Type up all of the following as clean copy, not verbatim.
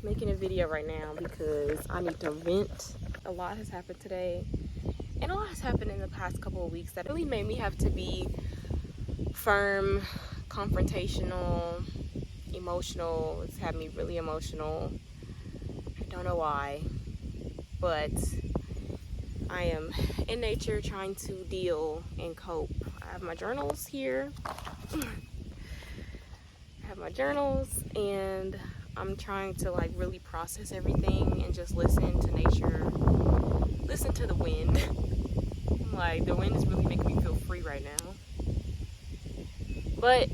making a video right now because I need to vent. A lot has happened today, and a lot has happened in the past couple of weeks that really made me have to be firm, confrontational, emotional. It's had me really emotional. I don't know why, but I am in nature trying to deal and cope. I have my journals here. And I'm trying to like really process everything and just listen to nature, listen to the wind. Like, the wind is really making me feel free right now. But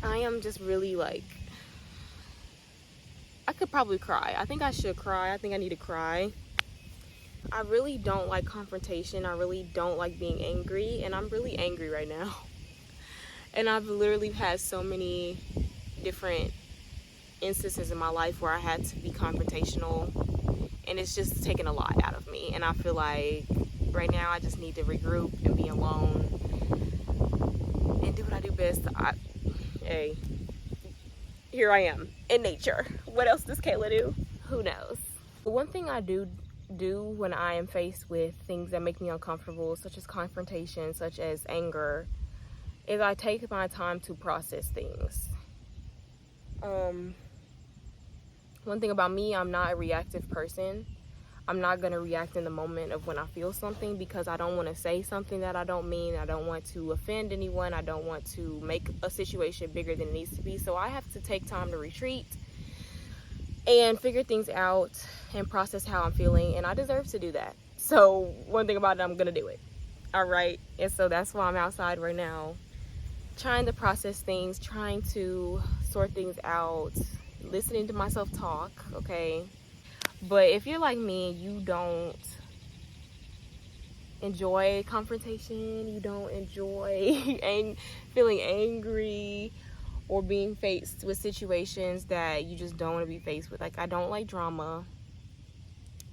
I am just really like, I could probably cry. I think I should cry. I think I need to cry. I really don't like confrontation. I really don't like being angry, and I'm really angry right now. And I've literally had so many different instances in my life where I had to be confrontational, and it's just taken a lot out of me. And I feel like right now I just need to regroup and be alone and do what I do best. Hey, here I am in nature. What else does Kayla do? Who knows? But one thing I do when I am faced with things that make me uncomfortable, such as confrontation, such as anger, is I take my time to process things. One thing about me, I'm not a reactive person. I'm not going to react in the moment of when I feel something, because I don't want to say something that I don't mean. I don't want to offend anyone. I don't want to make a situation bigger than it needs to be. So I have to take time to retreat and figure things out and process how I'm feeling, and I deserve to do that. So one thing about it, I'm going to do it. All right? And so that's why I'm outside right now, trying to process things, trying to sort things out, listening to myself talk, okay? But if you're like me and you don't enjoy confrontation, you don't enjoy feeling angry or being faced with situations that you just don't want to be faced with. Like, I don't like drama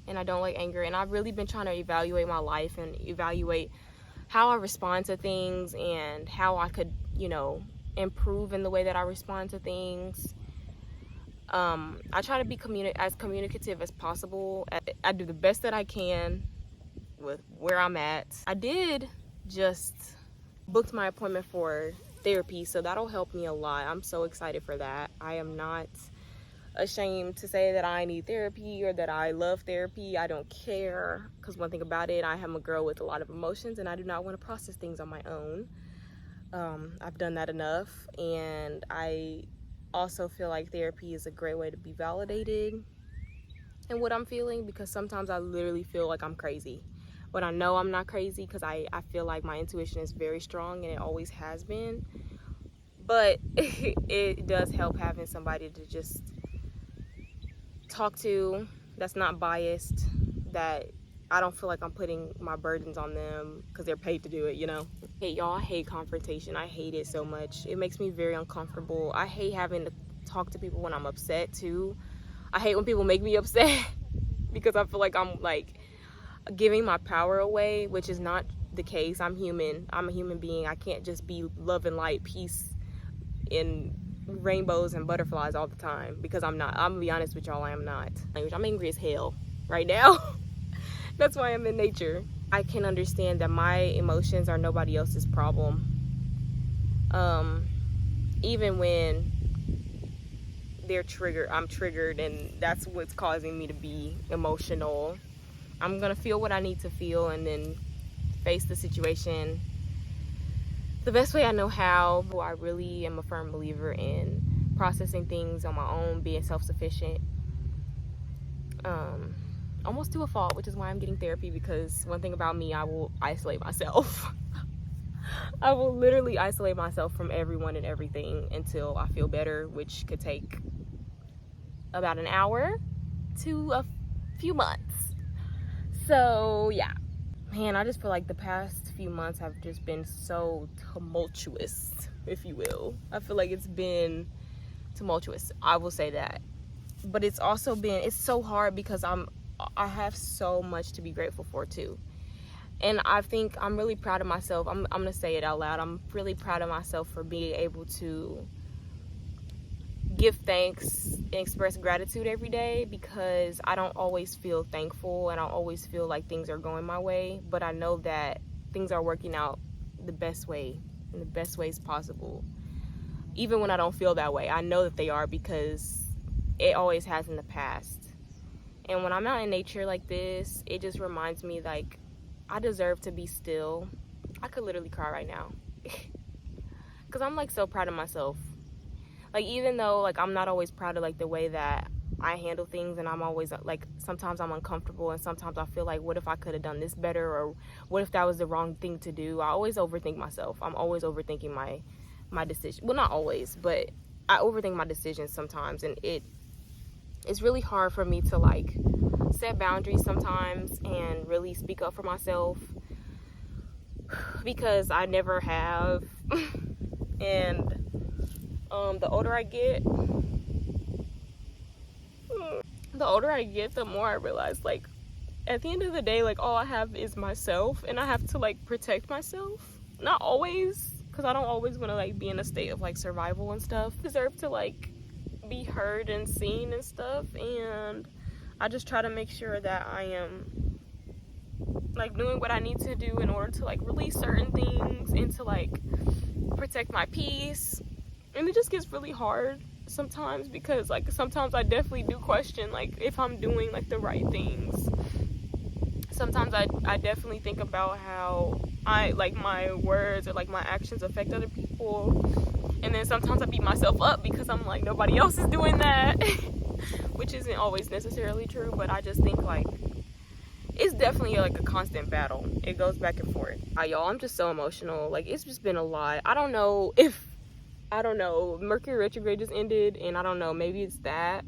and I don't like anger, and I've really been trying to evaluate my life and evaluate how I respond to things and how I could, improve in the way that I respond to things. I try to be as communicative as possible. I do the best that I can with where I'm at. I did just booked my appointment for therapy, so that'll help me a lot. I'm so excited for that. I am not ashamed to say that I need therapy or that I love therapy. I don't care, because one thing about it, I am a girl with a lot of emotions, and I do not want to process things on my own. I've done that enough, and I also feel like therapy is a great way to be validated in what I'm feeling, because sometimes I literally feel like I'm crazy, but I know I'm not crazy because I feel like my intuition is very strong, and it always has been. But it does help having somebody to just talk to that's not biased, that I don't feel like I'm putting my burdens on them because they're paid to do it, Hey, y'all, I hate confrontation. I hate it so much. It makes me very uncomfortable. I hate having to talk to people when I'm upset too. I hate when people make me upset because I feel like I'm like giving my power away, which is not the case. I'm human. I'm a human being. I can't just be love and light, peace, and rainbows and butterflies all the time, because I'm not. I'm gonna be honest with y'all, I am not. I'm angry as hell right now. That's why I'm in nature. I can understand that my emotions are nobody else's problem. Even when I'm triggered, and that's what's causing me to be emotional. I'm gonna feel what I need to feel and then face the situation the best way I know how. I really am a firm believer in processing things on my own, being self-sufficient. Almost to a fault, which is why I'm getting therapy, because one thing about me, I will isolate myself. I will literally isolate myself from everyone and everything until I feel better, which could take about an hour to a few months. So yeah, man, I just feel like the past few months have just been so tumultuous, if you will. I feel like it's been tumultuous, I will say that. But it's also it's so hard because I have so much to be grateful for too. And I think I'm really proud of myself. I'm gonna say it out loud. I'm really proud of myself for being able to give thanks and express gratitude every day, because I don't always feel thankful and I don't always feel like things are going my way, but I know that things are working out the best way, in the best ways possible. Even when I don't feel that way, I know that they are, because it always has in the past. And when I'm out in nature like this, it just reminds me, like, I deserve to be still. I could literally cry right now. Because I'm, like, so proud of myself. Like, even though, like, I'm not always proud of, like, the way that I handle things, and I'm always, like, sometimes I'm uncomfortable, and sometimes I feel like, what if I could have done this better, or what if that was the wrong thing to do? I always overthink myself. I'm always overthinking my decision. Well, not always, but I overthink my decisions sometimes, and it's really hard for me to, like, set boundaries sometimes and really speak up for myself, because I never have. And the older I get, the more I realize, like, at the end of the day, like, all I have is myself, and I have to, like, protect myself. Not always, because I don't always want to, like, be in a state of, like, survival and stuff. I deserve to, like, be heard and seen and stuff, and I just try to make sure that I am, like, doing what I need to do in order to, like, release certain things and to, like, protect my peace. And it just gets really hard sometimes, because, like, sometimes I definitely do question, like, if I'm doing, like, the right things. Sometimes I definitely think about how like, my words or, like, my actions affect other people. And then sometimes I beat myself up because I'm like, nobody else is doing that. Which isn't always necessarily true, but I just think, like, it's definitely, like, a constant battle. It goes back and forth. Y'all, I'm just so emotional. Like, it's just been a lot. I don't know, Mercury retrograde just ended, and I don't know, maybe it's that.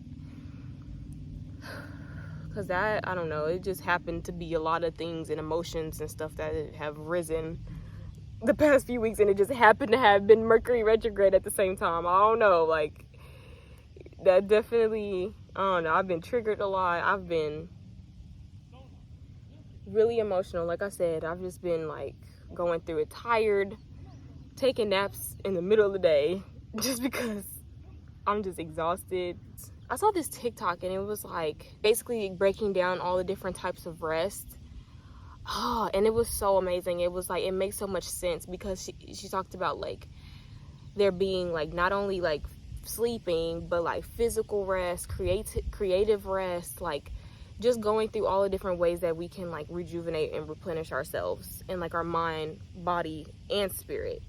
Because that, I don't know, it just happened to be a lot of things and emotions and stuff that have risen the past few weeks, and it just happened to have been Mercury retrograde at the same time. I don't know, like, that definitely, I don't know, I've been triggered a lot. I've been really emotional. Like I said, I've just been, like, going through it, tired, taking naps in the middle of the day just because I'm just exhausted. I saw this TikTok, and it was, like, basically breaking down all the different types of rest. Oh, and it was so amazing. It was, like, it makes so much sense, because she talked about, like, there being, like, not only, like, sleeping, but, like, physical rest, creative rest, like, just going through all the different ways that we can, like, rejuvenate and replenish ourselves and, like, our mind, body, and spirit.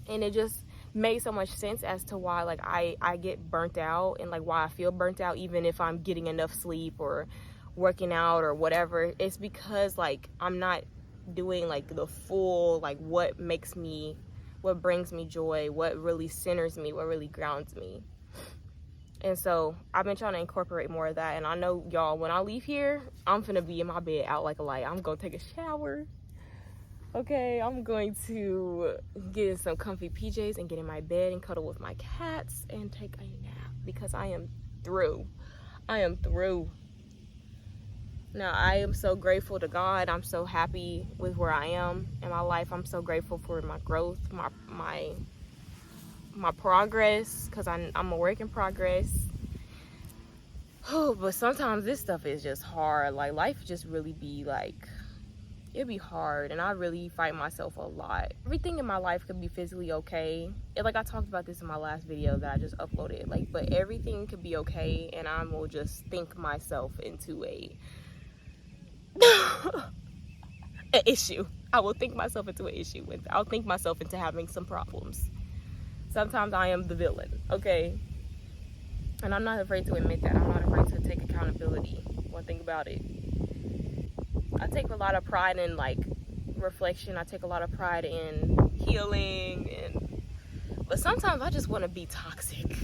And it just made so much sense as to why, like, I get burnt out, and, like, why I feel burnt out even if I'm getting enough sleep or working out or whatever. It's because, like, I'm not doing, like, the full, like, what brings me joy, what really centers me, what really grounds me. And so I've been trying to incorporate more of that. And I know, y'all, when I leave here, I'm finna be in my bed out like a light. I'm gonna take a shower. Okay, I'm going to get in some comfy PJs and get in my bed and cuddle with my cats and take a nap, because I am through. I am through. Now, I am so grateful to God. I'm so happy with where I am in my life. I'm so grateful for my growth, my progress, because I'm a work in progress. Oh, but sometimes this stuff is just hard. Like, life just really be, like, it'd be hard, and I really fight myself a lot. Everything in my life could be physically okay, and, like, I talked about this in my last video that I just uploaded, like, but everything could be okay, and I will just think myself into an issue. I will think myself into an issue. I'll think myself into having some problems. Sometimes I am the villain, okay? And I'm not afraid to admit that. I'm not afraid to take accountability. One thing about it, I take a lot of pride in, like, reflection. I take a lot of pride in healing, but sometimes I just want to be toxic.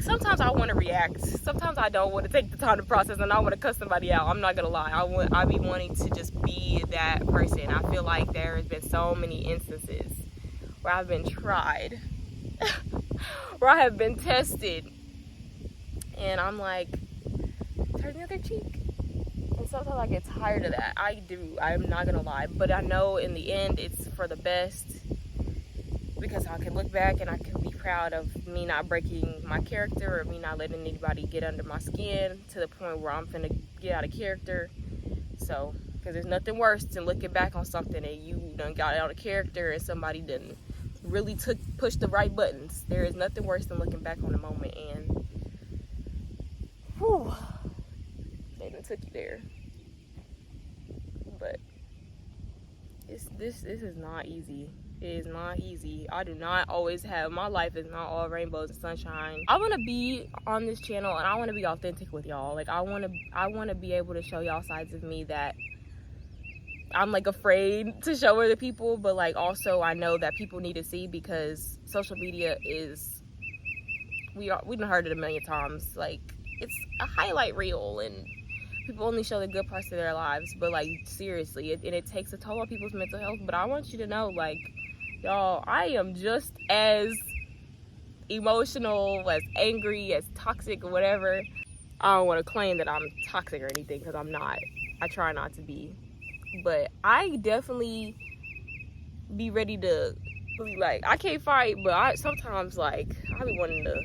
Sometimes I want to react. Sometimes I don't want to take the time to process, and I want to cuss somebody out. I'm not gonna lie. I be wanting to just be that person. I feel like there has been so many instances where I've been tried, where I have been tested, and I'm like, turn the other cheek. And sometimes I get tired of that. I do. I'm not gonna lie. But I know in the end it's for the best, because I can look back and I can be proud of me not breaking my character or me not letting anybody get under my skin to the point where I'm finna get out of character. So, because there's nothing worse than looking back on something and you done got out of character and somebody done really pushed the right buttons. There is nothing worse than looking back on a moment and whew, they done took you there. But this is not easy. It is not easy. I do not always have, my life is not all rainbows and sunshine. I want to be on this channel and I want to be authentic with y'all. Like I want to be able to show y'all sides of me that I'm like afraid to show other people, but like also I know that people need to see, because social media is, we've heard it a million times, like it's a highlight reel and people only show the good parts of their lives, but like seriously, it takes a toll on people's mental health. But I want you to know, like, y'all, I am just as emotional, as angry, as toxic, or whatever. I don't want to claim that I'm toxic or anything, because I'm not. I try not to be. But I definitely be ready to be like, I can't fight, but I sometimes, like, I be wanting to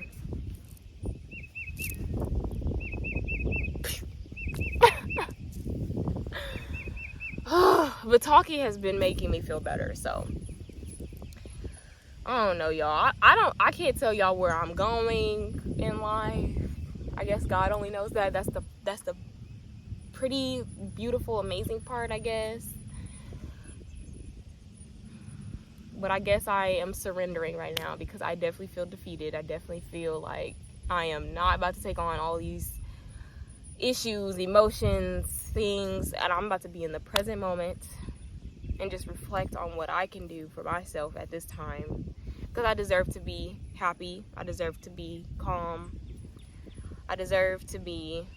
but talking has been making me feel better. So I don't know, y'all. I can't tell y'all where I'm going in life. I guess God only knows that. That's the pretty beautiful, amazing part, I guess. But I guess I am surrendering right now, because I definitely feel defeated. I definitely feel like I am not about to take on all these issues, emotions, things, and I'm about to be in the present moment and just reflect on what I can do for myself at this time, because I deserve to be happy. I deserve to be calm. I deserve to be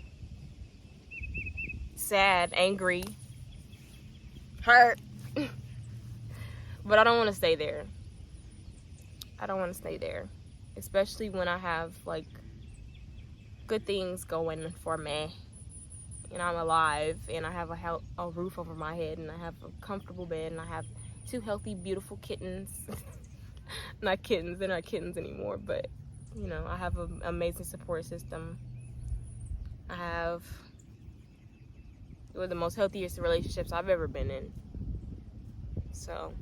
sad, angry, hurt. But I don't want to stay there. I don't want to stay there, especially when I have like good things going for me and I'm alive and I have a roof over my head and I have a comfortable bed and I have 2 healthy, beautiful kittens. Not kittens, they're not kittens anymore, but you know, I have an amazing support system. I have one of the most healthiest relationships I've ever been in. So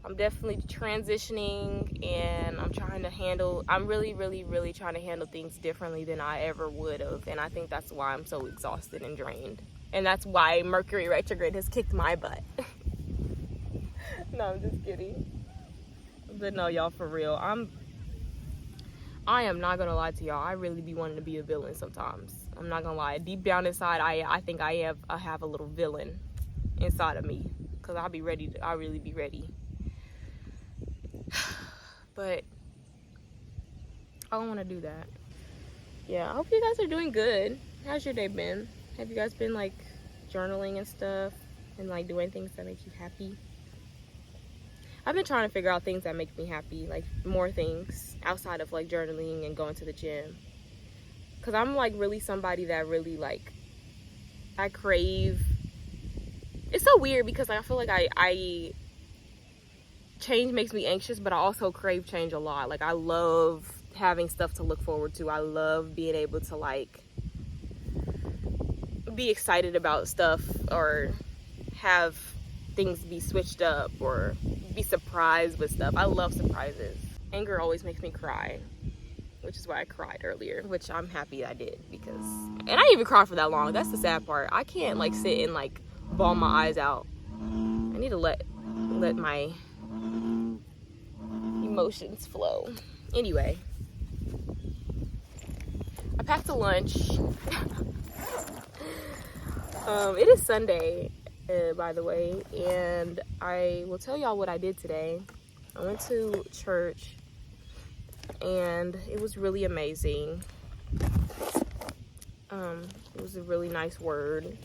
I'm definitely transitioning, and I'm really trying to handle things differently than I ever would have. And I think that's why I'm so exhausted and drained. And that's why Mercury retrograde has kicked my butt. No, I'm just kidding. But no, y'all, for real, I am not gonna lie to y'all. I really be wanting to be a villain sometimes. I'm not gonna lie. Deep down inside, I think I have a little villain inside of me, because I'll really be ready. But I don't want to do that. Yeah, I hope you guys are doing good. How's your day been? Have you guys been like journaling and stuff and like doing things that make you happy? I've been trying to figure out things that make me happy, like more things outside of like journaling and going to the gym. Cause I'm like really somebody that really like, I crave. It's so weird because I feel like I change makes me anxious, but I also crave change a lot. Like I love having stuff to look forward to. I love being able to like be excited about stuff or have things be switched up or be surprised with stuff. I love surprises. Anger always makes me cry, which is why I cried earlier, which I'm happy I did, because, and I didn't even cry for that long. That's the sad part. I can't like sit and like bawl my eyes out. I need to let my emotions flow. Anyway, I packed a lunch. It is Sunday, by the way, and I will tell y'all what I did today. I went to church and it was really amazing. It was a really nice word.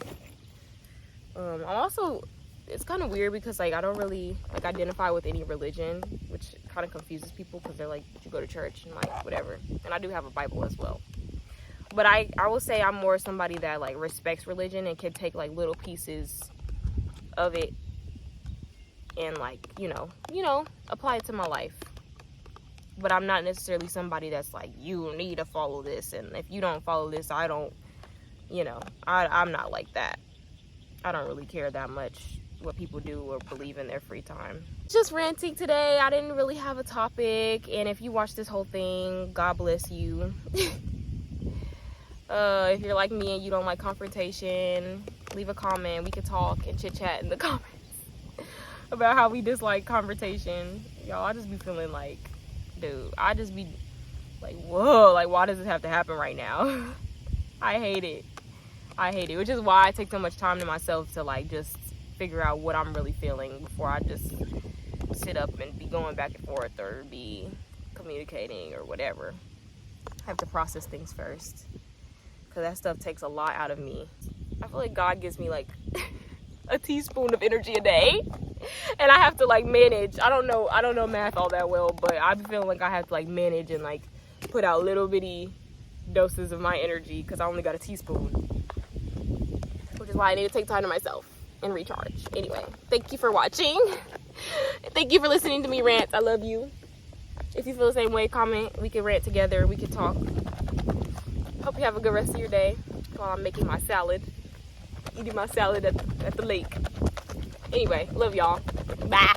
I'm also, it's kind of weird because like I don't really like identify with any religion, which kind of confuses people because they're like, you go to church and like whatever. And I do have a Bible as well. But I will say I'm more somebody that like respects religion and can take like little pieces of it and like, you know, apply it to my life. but I'm not necessarily somebody that's like, you need to follow this, and if you don't follow this, I don't, you know, I'm not like that. I don't really care that much what people do or believe in their free time. Just ranting today. I didn't really have a topic, and if you watch this whole thing, God bless you. If you're like me and you don't like confrontation, leave a comment. We could talk and chit chat in the comments about how we dislike confrontation. Y'all, I just be feeling like, dude, I just be like, whoa, like, why does this have to happen right now? I hate it, which is why I take so much time to myself to like just figure out what I'm really feeling before I just sit up and be going back and forth or be communicating or whatever. I have to process things first, because that stuff takes a lot out of me. I feel like God gives me like a teaspoon of energy a day, and I have to like manage. I don't know math all that well, but I feel like I have to like manage and like put out little bitty doses of my energy, because I only got a teaspoon, which is why I need to take time to myself and recharge. Anyway, thank you for watching. Thank you for listening to me rant. I love you. If you feel the same way, comment. We can rant together. We can talk. Hope you have a good rest of your day while I'm making my salad. Eating my salad at the lake. Anyway, love y'all. Bye.